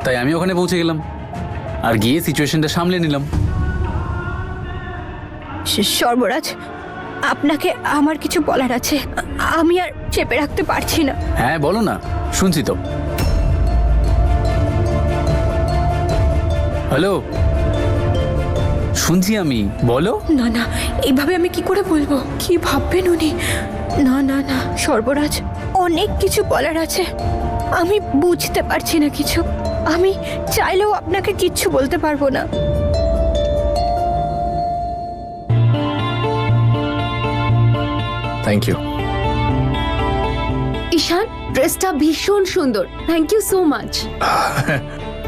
তাই আমি ওখানে পৌঁছে গেলাম আর গিয়ে সিচুয়েশনটা সামলে নিলাম। সর্বরাজ, আপনাকে আমার কিছু বলার আছে। আমি আর চেপে রাখতে পারছি না। হ্যাঁ বলো না, শুনছি তো। হ্যালো, শুনছি আমি, বলো। না না, এইভাবে আমি কি করে বলবো? কি ভাববেন উনি? না না না সর্বরাজ, অনেক কিছু বলার আছে। আমি বুঝতে পারছি না কিছু। আমি চাইলেও আপনাকে কিচ্ছু বলতে পারবো না। Thank you. ঈশান, ড্রেসটা ভীষণ সুন্দর। Thank you so much.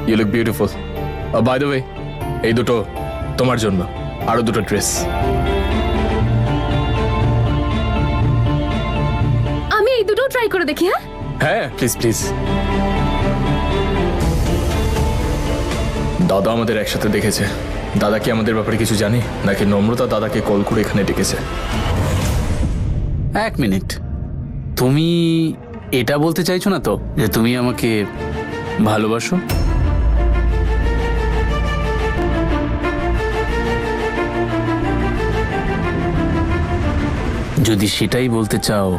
You look beautiful. By the way, এই দুটো তোমার জন্য, আরো দুটো ড্রেস। আমি এই দুটো ট্রাই করে দেখি। হ্যাঁ হ্যাঁ প্লিজ প্লিজ। দাদা আমাদের একসাথে দেখেছে। দাদা কি আমাদের ব্যাপারে কিছু জানে, নাকি নম্রতা দাদাকে কল করে এখানে ডেকেছে? এক মিনিট, তুমি এটা বলতে চাইছো না তো যে তুমি আমাকে ভালোবাসো? যদি সেটাই বলতে চাও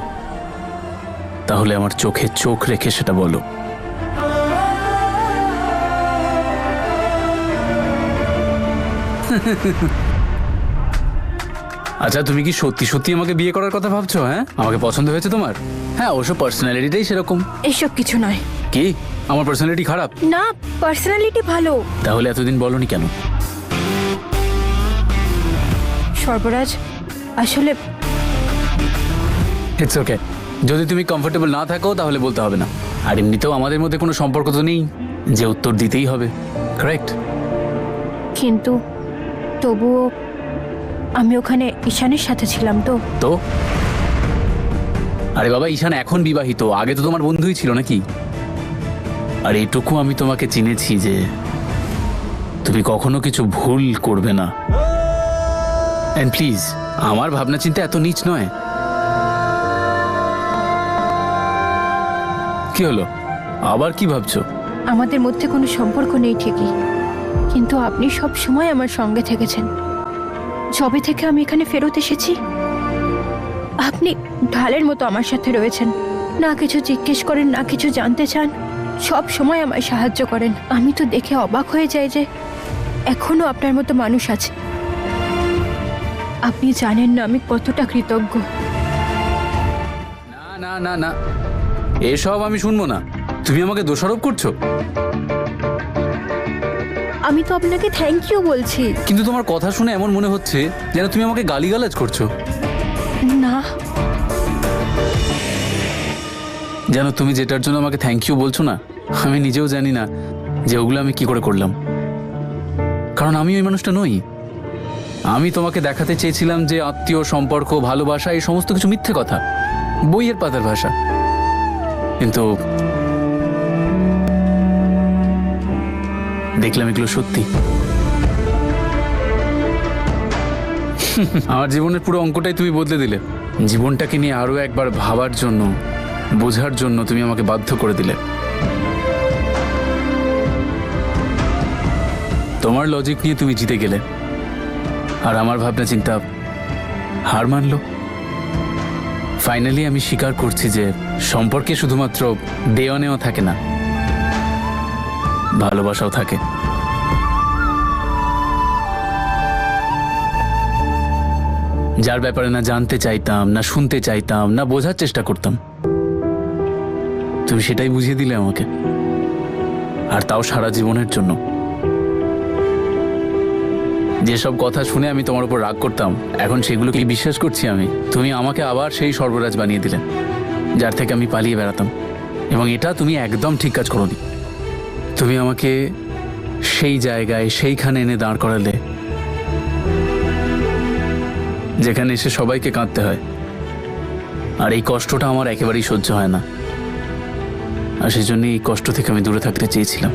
তাহলে আমার চোখে চোখ রেখে সেটা বলো। আচ্ছা, তুমি কি সত্যি সত্যি আমাকে বিয়ে করার কথা ভাবছো? হ্যাঁ, আমাকে পছন্দ হয়েছে তোমার? হ্যাঁ, অবশ্য পার্সোনালিটিটাই সেরকম। এসব কিছু নয়। কি, আমার পার্সোনালিটি খারাপ? না, পার্সোনালিটি ভালো। তাহলে এতদিন বলনি কেন? সর্বরাজ, আসলে ইটস ওকে। যদি তুমি কমফোর্টেবল না থাকো তাহলে বলতে হবে না। আর এমনিতেও আমাদের মধ্যে কোনো সম্পর্ক তো নেই যে উত্তর দিতেই হবে, কারেক্ট? কিন্তু তবুও আমি ওখানে ঈশানের সাথে ছিলাম তো। তো আরে বাবা, ঈশান এখন বিবাহিত, আগে তো তোমার বন্ধুই ছিল নাকি? আর এটুকু আমি তোমাকে চিনেছি যে তুমি কখনো কিছু ভুল করবে না। এন্ড প্লিজ, আমার ভাবনা চিন্তা এত নীচ নয়। কি হলো, আবার কি ভাবছো? আমাদের মধ্যে কোনো সম্পর্ক নেই ঠিকই, কিন্তু আপনি সব সময় আমার সঙ্গে থেকেছেন। যবে থেকে আমি এখানে ফেরত এসেছি আপনি ঢালের মতো আমার সাথে রয়েছেন। না কিছু জিজ্ঞেস করেন, না কিছু জানতে চান, সব সময় আমায় সাহায্য করেন। আমি তো দেখে অবাক হয়ে যাই যে এখনো আপনার মতো মানুষ আছে। আপনি জানেন না আমি কতটা কৃতজ্ঞ। না না না না, এসব আমি শুনবো না। তুমি আমাকে দোষারোপ করছো। আমি তো আপনাকে থ্যাংক ইউ বলছি। কিন্তু তোমার কথা শুনে এমন মনে হচ্ছে যেন তুমি আমাকে গালিগালাজ করছো। না, যেন তুমি যেটার জন্য আমাকে থ্যাংক ইউ বলছো না, আমি নিজেও জানি না যে ওগুলো আমি কি করে করলাম। কারণ আমি ওই মানুষটা নই। আমি তোমাকে দেখাতে চেয়েছিলাম যে আত্মীয় সম্পর্ক, ভালোবাসা, এই সমস্ত কিছু মিথ্যে কথা, বইয়ের পাতার ভাষা। কিন্তু দেখলাম এগুলো সত্যি। আমার জীবনের পুরো অঙ্কটাই তুমি বদলে দিলে। জীবনটাকে নিয়ে আরো একবার ভাবার জন্য, বোঝার জন্য তুমি আমাকে বাধ্য করে দিলে। তোমার লজিক নিয়ে তুমি জিতে গেলে, আর আমার ভাবনা চিন্তা হার মানলো। ফাইনালি আমি স্বীকার করছি যে সম্পর্কে শুধুমাত্র দেওয়া নেওয়া থাকে না, ভালোবাসাও থাকে। যার ব্যাপারে না জানতে চাইতাম, না শুনতে চাইতাম, না বোঝার চেষ্টা করতাম, তুমি সেটাই বুঝিয়ে দিলে আমাকে। আর তাও সারা জীবনের জন্য। যেসব কথা শুনে আমি তোমার উপর রাগ করতাম, এখন সেগুলোকে বিশ্বাস করছি আমি। তুমি আমাকে আবার সেই সর্বরাজ বানিয়ে দিলে, যার থেকে আমি পালিয়ে বেড়াতাম। এবং এটা তুমি একদম ঠিক কাজ করোনি। তুমি আমাকে সেই জায়গায়, সেইখানে এনে দাঁড় করালে যেখানে এসে সবাইকে কাঁদতে হয়। আর এই কষ্টটা আমার একেবারেই সহ্য হয় না। আর সেই জন্য এই কষ্ট থেকে আমি দূরে থাকতে চেয়েছিলাম।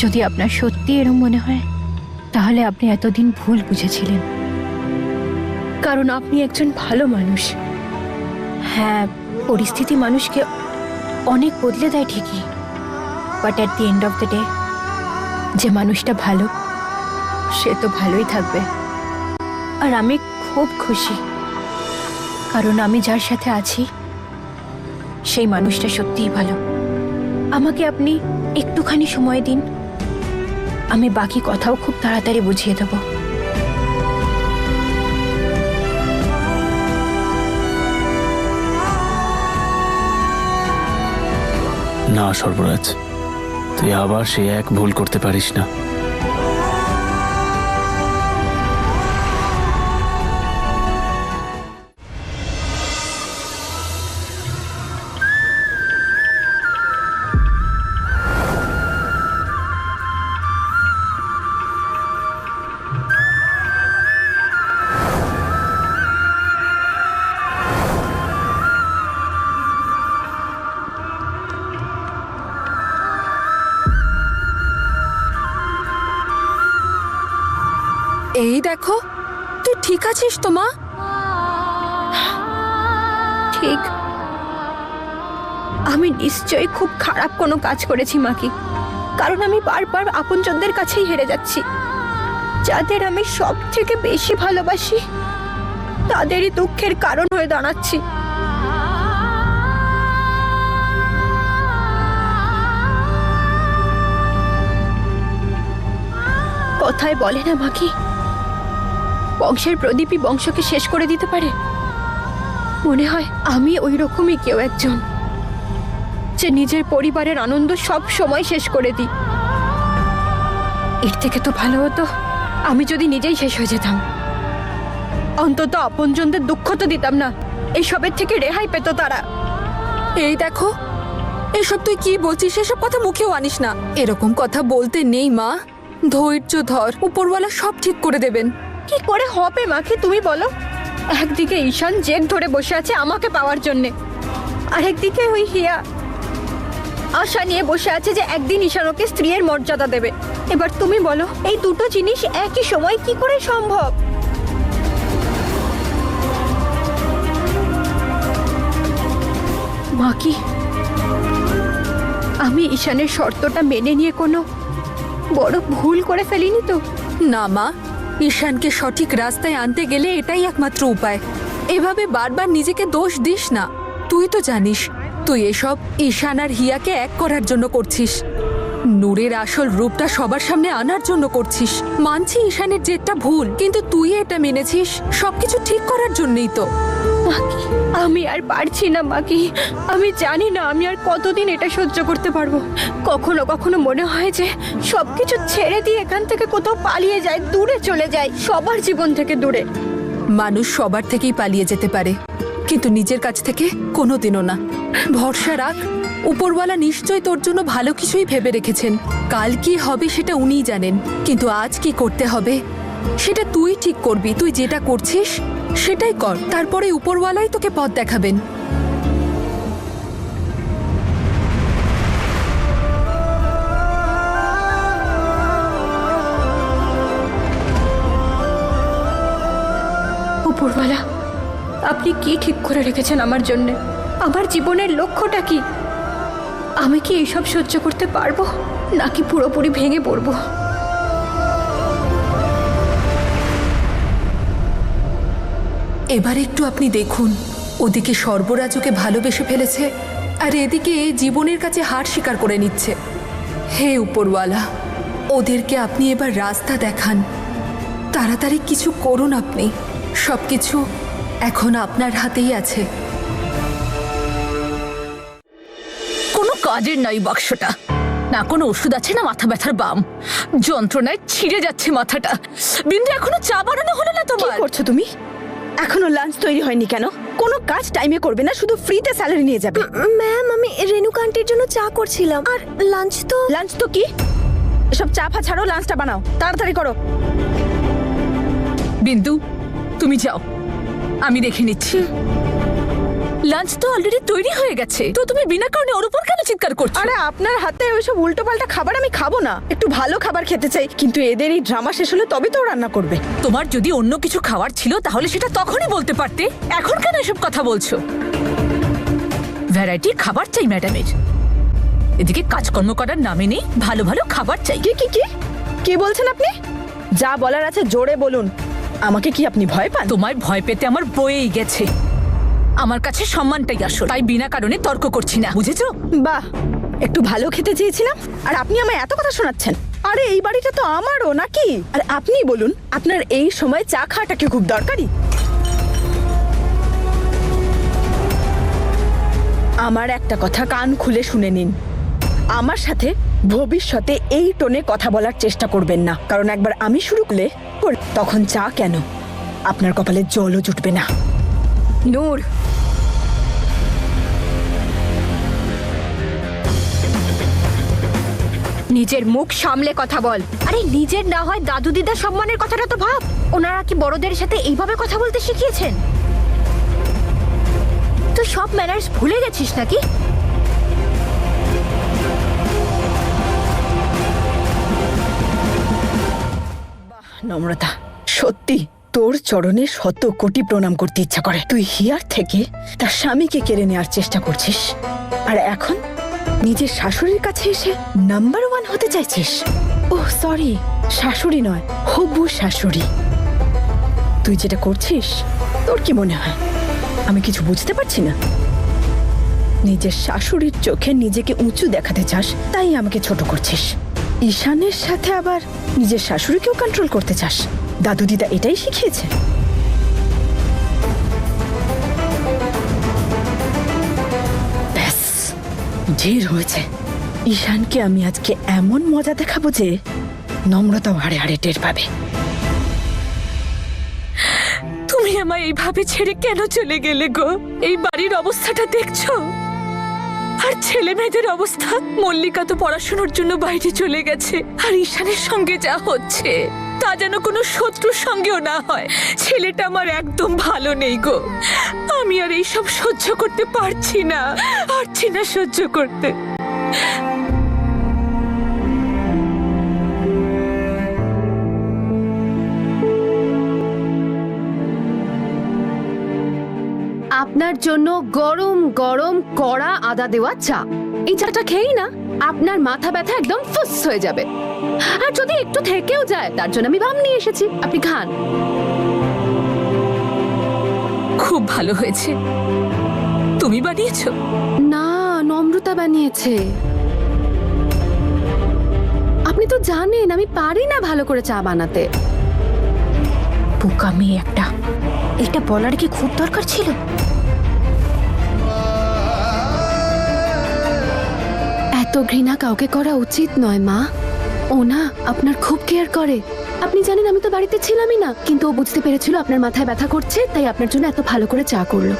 যদি আপনার সত্যি এরম মনে হয় তাহলে আপনি এতদিন ভুল বুঝেছিলেন। কারণ আপনি একজন ভালো মানুষ। হ্যাঁ, পরিস্থিতি মানুষকে অনেক বদলে দেয় ঠিকই, but at the end of the day যে মানুষটা ভালো সে তো ভালোই থাকবে। আর আমি খুব খুশি, কারণ আমি যার সাথে আছি সেই মানুষটা সত্যিই ভালো। আমাকে আপনি একটুখানি সময় দিন, আমি বাকি কথাও খুব তাড়াতাড়ি বুঝিয়ে দেব। না সর্বরাজ, তুই আবার সে এক ভুল করতে পারিস না। এই দেখো, তুই ঠিক আছিস তো মা? ঠিক, আমি নিশ্চয়ই খুব খারাপ কোনো কাজ করেছি মাকে, কারণ আমি বারবার আপনজনদের কাছেই হেরে যাচ্ছি। যাদের আমি সব থেকে বেশি ভালোবাসি তাদেরই দুঃখের কারণ হয়ে দাঁড়াচ্ছি। কথায় বলে না মাকি, বংশের প্রদীপই বংশকে শেষ করে দিতে পারে। মনে হয় আমি ওই রকমই কেউ একজন, যে নিজের পরিবারের আনন্দ সব সময় শেষ করে দিই। এর থেকে তো ভালো হতো আমি যদি নিজেই শেষ হয়ে যেতাম, অন্তত আপনজনদের দুঃখ তো দিতাম না, এইসবের থেকে রেহাই পেত তারা। এই দেখো, এসব তুই কি বলছিস? এসব কথা মুখেও আনিস না। এরকম কথা বলতে নেই মা। ধৈর্য ধর, উপরওয়ালা সব ঠিক করে দেবেন। কি করে হবে মাকে তুমি বলো? একদিকে ঈশান জেদ ধরে বসে আছে আমাকে পাওয়ার জন্যে, আরেকদিকে ওই হিয়া আশা নিয়ে বসে আছে যে একদিন ঈশান ওকে স্ত্রীর মর্যাদা দেবে। এবার তুমি বলো এই দুটো জিনিস একই সময় কি করে সম্ভব? মা কি আমি ঈশানের শর্তটা মেনে নিয়ে কোনো বড় ভুল করে ফেলিনি তো? না মা, ঈশানকে সঠিক রাস্তায় আনতে গেলে এটাই একমাত্র উপায়। এভাবে বারবার নিজেকে দোষ দিস না। তুই তো জানিস তুই এসব ঈশান আর হিয়াকে এক করার জন্য করছিস। নূরের আসল রূপটা সবার সামনে আনার জন্য করছিস। মানছি ঈশানের জেদটা ভুল, কিন্তু তুই এটা মেনেছিস সবকিছু ঠিক করার জন্যই তো। মাকি আমি আর পারছি না মাকি, আমি জানি না আমি আর কতদিন এটা সহ্য করতে পারবো। কখনো কখনো মনে হয় যে সবকিছু ছেড়ে দিয়ে এখান থেকে কোথাও পালিয়ে যায়, দূরে চলে যায়, সবার জীবন থেকে দূরে। মানুষ সবার থেকেই পালিয়ে যেতে পারে, কিন্তু নিজের কাছ থেকে কোনোদিনও না। ভরসা রাখ, উপরওয়ালা নিশ্চয় তোর জন্য ভালো কিছুই ভেবে রেখেছেন। কাল কি হবে সেটা উনিই জানেন, কিন্তু আজ কি করতে হবে সেটা তুই ঠিক করবি। তুই যেটা করছিস সেটাই কর, তারপরে উপরওয়ালাই তোকে পথ দেখাবেন। উপরওয়ালা আপনি কি ঠিক করে রেখেছেন আমার জন্যে? আমার জীবনের লক্ষ্যটা কি? আমি কি এইসব সহ্য করতে পারবো, নাকি পুরোপুরি ভেঙে পড়বো? এবার একটু আপনি দেখুন, ওদিকে সর্বরাজকে ভালোবেসে ফেলেছে আর এদিকে জীবনের কাছে হার স্বীকার করে নিচ্ছে। হে উপরওয়ালা, ওদেরকে আপনি এবার রাস্তা দেখান। তাড়াতাড়ি কিছু করুন আপনি। সবকিছু এখন আপনার হাতেই আছে। কোনো কাজের নয় বাক্সটা, না কোনো ওষুধ আছে না মাথা ব্যথার বাম। যন্ত্রণায় ছিঁড়ে যাচ্ছে মাথাটা। বিন্দু এখনো চা বানানো হলো না কি তোমার? করছো তুমি? এখনো লাঞ্চ তৈরি হয়নি কেন? কোনো কাজ টাইমে করবে না, শুধু ফ্রিতে স্যালারি নিয়ে যাবে। ম্যাম আমি রেণুকা আন্টির জন্য চা করছিলাম, আর লাঞ্চ তো লাঞ্চ তো কি? এসব চা ফা ছাড়ো, লাঞ্চটা বানাও, তাড়াতাড়ি করো। বিন্দু তুমি যাও, আমি দেখে নিচ্ছি। লাঞ্চ তো অলরেডি তৈরি হয়ে গেছে, তো তুমি বিনা কারণে ওর উপর কেন চিৎকার করছো? আরে আপনার হাতে ওইসব উল্টো পাল্টা খাবার আমি খাবো না, একটু ভালো খাবার খেতে চাই। কিন্তু এদের এই ড্রামা শেষ হলে তবে তো রান্না করবে। তোমার যদি অন্য কিছু খাওয়ার ছিল তাহলে সেটা তখনই বলতে পারতে, এখন কেন এসব কথা বলছো? ভ্যারাইটির খাবার চাই ম্যাডামের। এদিকে কাজকর্ম করার নামে নেই, ভালো ভালো খাবার চাই। কি কি কি কি বলছেন আপনি? যা বলার আছে জোরে বলুন। আমাকে কি আপনি ভয় পান? তোমায় ভয় পেতে আমার বয়েই গেছে। আমার কাছে সম্মানটাই আসল, তাই বিনা কারণে তর্ক করছি না, বুঝেছো? বাহ, একটু ভালো খেতে চেয়েছিলাম আর আপনি আমায় এত কথা শোনাচ্ছেন। আরে এই বাড়িটা তো আমারও নাকি? আর আপনি বলুন, আপনার এই সময় চা খাওয়াটা কি খুব দরকারি? আমার একটা কথা কান খুলে শুনে নিন, আমার সাথে ভবিষ্যতে এই টোনে কথা বলার চেষ্টা করবেন না, কারণ একবার আমি শুরু করলে তখন চা কেন আপনার কপালে জলও জুটবে না। নূর, নিজের মুখ সামলে কথা বল। আরে নিজের না হয় দাদু দিদার সম্মানের কথাটা তো ভাব। ওনারা কি বড়দের সাথে এইভাবে কথা বলতে শিখিয়েছেন? তুই সব ম্যানার্স ভুলে গেছিস নাকি? নম্রতা, সত্যি তোর চরণে শত কোটি প্রণাম করতে ইচ্ছা করে। তুই হিয়ার থেকে তার স্বামীকে কেড়ে নেওয়ার চেষ্টা করছিস, আর এখন নিজের শাশুড়ির কাছে এসে নাম্বার 1 হতে চাইছিস। ওহ সরি, শাশুড়ি নয়, হবু শাশুড়ি। তুই যেটা করছিস, তোর কি মনে হয় আমি কিছু বুঝতে পারছি না? নিজের শাশুড়ির চোখে নিজেকে উঁচু দেখাতে চাস, তাই আমাকে ছোট করছিস। ঈশানের সাথে আবার নিজের শাশুড়িকেও কন্ট্রোল করতে চাস। দাদু দিদা এটাই শিখিয়েছে। ব্যাস, ঢের হয়েছে। ঈশানকে আমি আজকে এমন মজা দেখাবো যে নম্রতাও হাড়ে হাড়ে টের পাবে। তুমি আমায় এইভাবে ছেড়ে কেন চলে গেলে গো? এই বাড়ির অবস্থাটা দেখছো, আর ছেলে মেয়েদের অবস্থা। মল্লিকা তো পড়াশোনার জন্য বাইরে চলে গেছে, আর ঈশানের সঙ্গে যা হচ্ছে তা যেন কোনো শত্রুর সঙ্গেও না হয়। ছেলেটা আমার একদম ভালো নেই গো। আমি আর এইসব সহ্য করতে পারছি না সহ্য করতে। আপনার জন্য গরম গরম কড়া আদা দেওয়া চা। এই চাটা খেয়েই না আপনার মাথা ব্যথা একদম ফুস হয়ে যাবে। আর যদি একটু থেকেও যায়, তার জন্য আমি বাম নিয়ে এসেছি, আপনি খান। খুব ভালো হয়েছে। তুমি বানিয়েছো? না, নম্রতা বানিয়েছে। আপনি তো জানেন আমি পারি না ভালো করে চা বানাতে। বোকা মেয়ে একটা। এটা বলার কি খুব দরকার ছিল? এত ঘৃণা কাউকে করা উচিত নয় মা। ও না আপনার খুব কেয়ার করে। আপনি জানেন আমি তো বাড়িতে ছিলামই না, কিন্তু ও বুঝতে পেরেছিল আপনার মাথায় ব্যথা করছে, তাই আপনার জন্য এত ভালো করে চা করলো।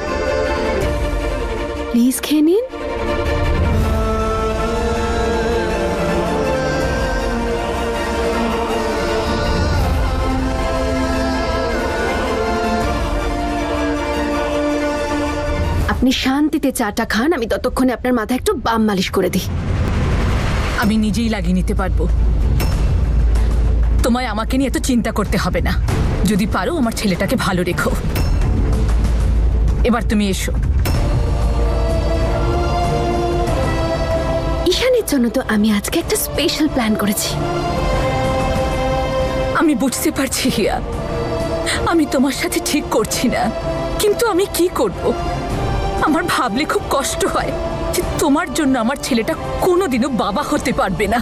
প্লিজ খেয়ে নিন। আপনি শান্তিতে চাটা খান, আমি ততক্ষণে আপনার মাথায় একটু বাম মালিশ করে দিই। আমি নিজেই লাগিয়ে নিতে পারবো। তোমায় আমাকে নিয়ে এত চিন্তা করতে হবে না। যদি পারো আমার ছেলেটাকে ভালো রেখো। এবার তুমি এসো। ঈশানের জন্য তো আমি আজকে একটা স্পেশাল প্ল্যান করেছি। আমি বুঝতে পারছি হিয়া, আমি তোমার সাথে ঠিক করছি না, কিন্তু আমি কি করব? আমার ভাবলে খুব কষ্ট হয় যে তোমার জন্য আমার ছেলেটা কোনোদিনও বাবা হতে পারবে না।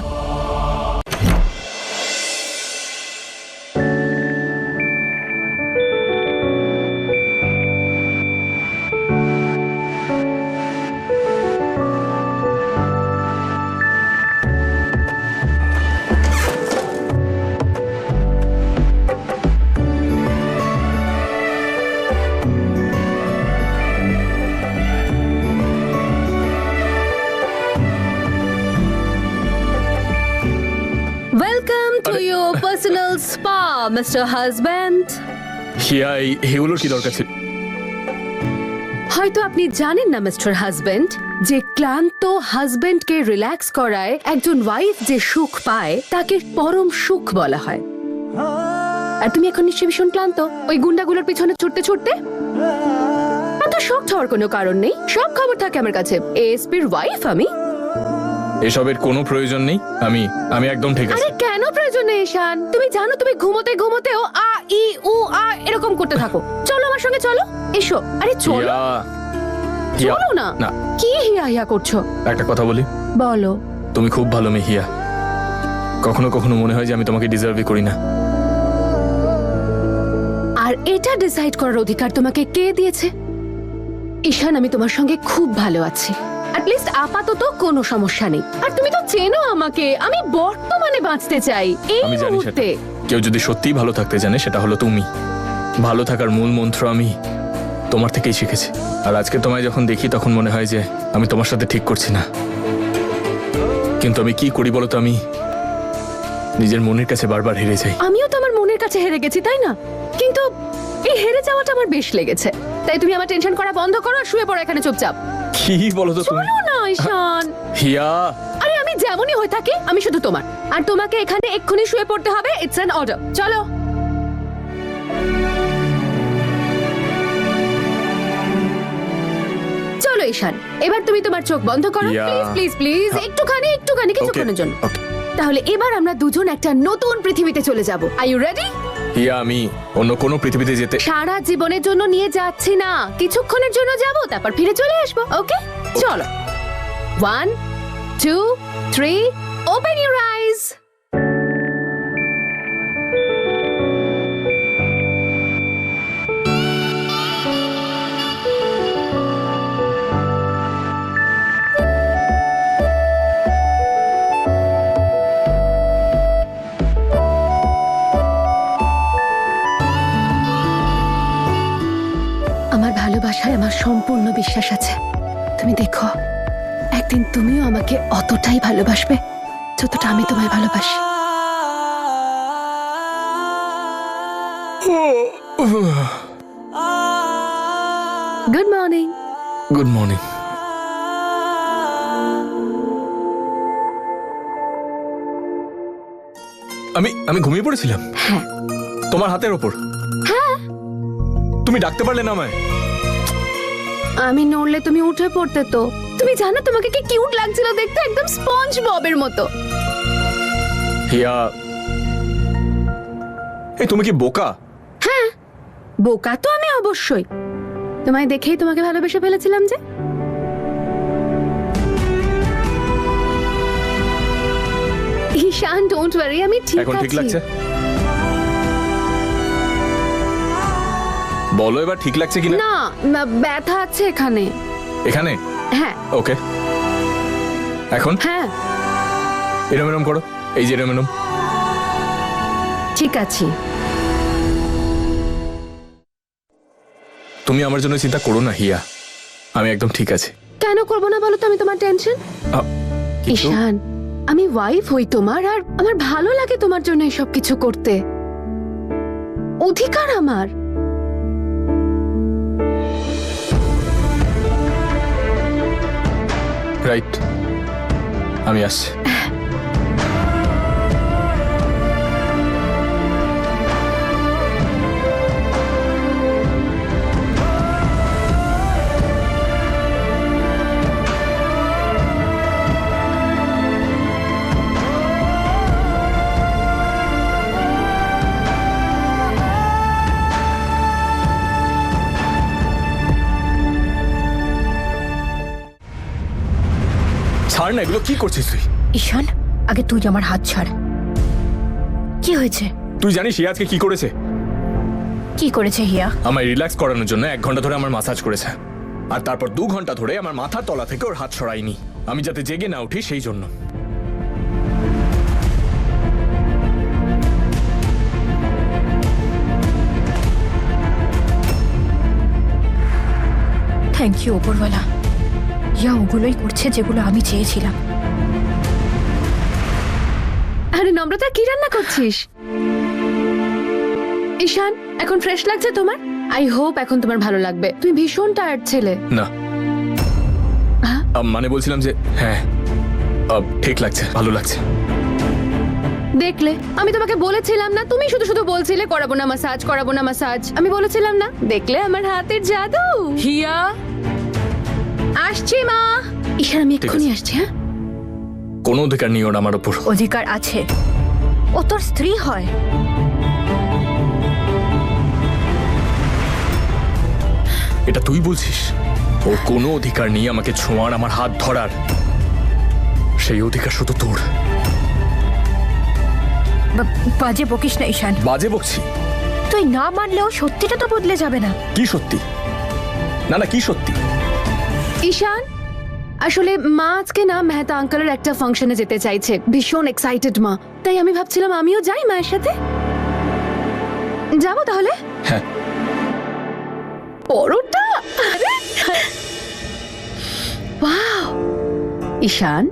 Welcome to your personal spa mister husband. হিয়া, এগুলোর কি দরকার ছিল? হয়তো আপনি জানেন না মিস্টার হাজব্যান্ড, যে ক্লান্ত হাজব্যান্ডকে রিল্যাক্স করায় একজন ওয়াইফ যে সুখ পায় তাকে পরম সুখ বলা হয়। আর তুমি এখন নিশ্চয়ই ভীষণ ক্লান্ত ওই গুন্ডাগুলোর পিছনে ছুটতে ছুটতে। এত শক হওয়ার কোনো কারণ নেই, সব খবর থাকে আমার কাছে। এএসপির ওয়াইফ আমি। এসবের কোনো প্রয়োজন নেই। আমি একদম ঠিক আরে আছে। কেন প্রয়োজন নেই ঈশান? তুমি জানো তুমি ঘুমোতে ঘুমোতেও আ ই উ আ এরকম করতে থাকো। চলো আমার সঙ্গে, চলো, এসো। আরে চলো, হিয়া, হিয়া, চলো না। না, কি হিয়া হিয়া করছো? একটা কথা বলি, বলো। তুমি খুব ভালো মেয়ে হিয়া। কখনো কখনো মনে হয় যে আমি তোমাকে ডিজার্ভই করি না। আর এটা ডিসাইড করার অধিকার তোমাকে কে দিয়েছে? ঈশান, আমি তোমার সঙ্গে খুব ভালো আছি। অ্যাটলিস্ট আপাতত কোনো সমস্যা নেই। আর তুমি তো চেনো আমাকে, আমি বর্তমানে বাঁচতে চাই এই আমি জানি সেটা। মুহূর্তে। কেউ যদি সত্যিই ভালো থাকতে জানে সেটা হলো তুমি। ভালো থাকার মূল মন্ত্র আমি তোমার থেকেই শিখেছি। আর আজকে তোমায় যখন দেখি তখন মনে হয় যে আমি তোমার সাথে ঠিক করছি না। কিন্তু আমি কি করি বলো তো? আমি নিজের মনের কাছে বারবার হেরে যাই। আমিও তো আমার মনের কাছে হেরে গেছি, তাই না? কিন্তু এই হেরে যাওয়াটা আমার বেশ লেগেছে। তাই তুমি আমার টেনশন করা বন্ধ করো আর শুয়ে পড়ো এখানে চুপচাপ। কি বলো তো তুমি? চলো না ঈশান। হিয়া, আরে আমি যেমনই হয়ে থাকি, আমি শুধু তোমার। আর তোমাকে এখানে এক্ষুনি শুয়ে পড়তে হবে। It's an order. চলো। চলো ঈশান, এবার তুমি তোমার চোখ বন্ধ করো। ইয়া। প্লিজ প্লিজ প্লিজ, একটুখানি কিছুক্ষণের জন্য। ওকে। তাহলে এবার আমরা দুজন একটা নতুন পৃথিবীতে চলে যাব। Are you ready? হিয়া, আমি অন্য কোনো পৃথিবীতে যেতে সারা জীবনের জন্য নিয়ে যাচ্ছি না, কিছুক্ষণের জন্য যাব, তারপর ফিরে চলে আসবো। ওকে, চলো। 1 2 3, ওপেন ইউর আইজ। আমার ভালোবাসায় আমার সম্পূর্ণ বিশ্বাস আছে। তুমি দেখো, একদিন তুমিও আমাকে অতটাই ভালোবাসবে যতটা আমি তোমায় ভালোবাসি। Good morning. Good morning. আমি ঘুমিয়ে পড়েছিলাম হ্যাঁ। তোমার হাতের ওপর। হ্যাঁ। তুমি ডাকতে পারলে না আমায়? আমি নড়লে তুমি উঠে পড়তে তো। তুমি জানো তোমাকে কি কিউট লাগছিল দেখতে, একদম স্পঞ্জ ববের মতো। হিয়া, এই তুমি কি বোকা? হ্যাঁ, বোকা তো আমি অবশ্যই। তোমায় দেখেই তোমাকে ভালোবেসে ফেলেছিলাম যে। ঈশান, ডোন্ট ওয়ারি, আমি ঠিক এখন আছি। ঠিক লাগছে? বলো এবার ঠিক লাগছে কিনা? না, ব্যথা আছে এখানে। এখানে? হ্যাঁ। ওকে, এখন হ্যাঁ, এরম এরম করো। এই যে এরম এরম। ঠিক আছে। তুমি আমার জন্য চিন্তা করো না হিয়া, আমি একদম ঠিক আছি। কেন করবো না বলো তো? আমি তোমার টেনশন। কিন্তু ঈশান, আমি ওয়াইফ হই তোমার, আর আমার ভালো লাগে তোমার জন্য এসব কিছু করতে। অধিকার আমার। রাইট, আমি আসছি। ছাড় না, এগুলো কি করছিস তুই? ঈশান, আগে তুই আমার হাত ছাড়। কি হয়েছে? তুই জানিস হিয়া আজকে কি করেছে? কি করেছে হিয়া? আমায় রিল্যাক্স করানোর জন্য 1 ঘন্টা ধরে আমার মাসাজ করেছে। আর তারপর 2 ঘন্টা ধরে আমার মাথার তলা থেকে ওর হাত সরাইনি, আমি যাতে জেগে না উঠি সেই জন্য। থ্যাংক ইউ ওপরওয়ালা। ইয়া ওগুলোই করছে যেগুলো আমি চেয়েছিলাম। আরে নম্রতা, কি রান্না করছিস? ঈশান, এখন ফ্রেশ লাগছে তোমার? আই হোপ এখন তোমার ভালো লাগবে। তুমি ভীষণ টায়ার্ড ছেলে। না, হ্যাঁ? মানে বলছিলাম যে হ্যাঁ, ঠিক লাগছে, ভালো লাগছে। দেখলে আমি তোমাকে বলেছিলাম না, তুমি শুধু শুধু বলছিলে করাবো না ম্যাসাজ, করাবো না ম্যাসাজ। আমি বলেছিলাম না, দেখলে আমার হাতের জাদু। হিয়া আসছি মা। ঈশান আমি এক্ষুনি আছে। আসছি। হ্যাঁ, কোনো অধিকার নেই ওর আমার উপর। অধিকার আছে, ও তোর স্ত্রী হয়। এটা তুই বলছিস? ওর কোনো অধিকার নেই আমাকে ছোঁয়ার, আমার হাত ধরার। সেই অধিকার শুধু তোর। বাজে বকিস না ঈশান, বাজে বকছি? তুই না মানলেও সত্যিটা তো বদলে যাবে না। কি সত্যি? না না, কি সত্যি? ঈশান আসলে মা আজকে না মেহতা আঙ্কেলের একটা ফাংশনে যেতে চাইছে, ভীষণ এক্সাইটেড মা। তাই আমি ভাবছিলাম আমিও যাই মায়ের সাথে। যাবো তাহলে? হ্যাঁ। পরোটা, ওয়াও! ঈশান,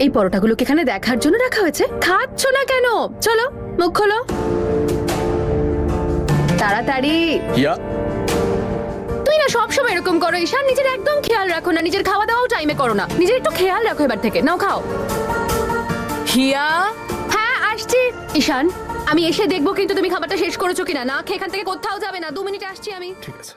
এই পরোটাগুলোকে এখানে দেখার জন্য রাখা হয়েছে? খাচ্ছ না কেন? চলো মুখ খোলো তাড়াতাড়ি। হিয়া, তুই না সবসময় এরকম করো ঈশান, নিজের একদম খেয়াল রাখো না, নিজের খাওয়া দাওয়াও টাইমে করো না, নিজের একটু খেয়াল রাখো এবার থেকে। নাও খাও। হিয়া হ্যাঁ আসছি। ঈশান আমি এসে দেখবো কিন্তু তুমি খাবারটা শেষ করেছো কিনা। না খেয়ে এখান থেকে কোথাও যাবে না, 2 মিনিটে আসছি আমি। ঠিক আছে।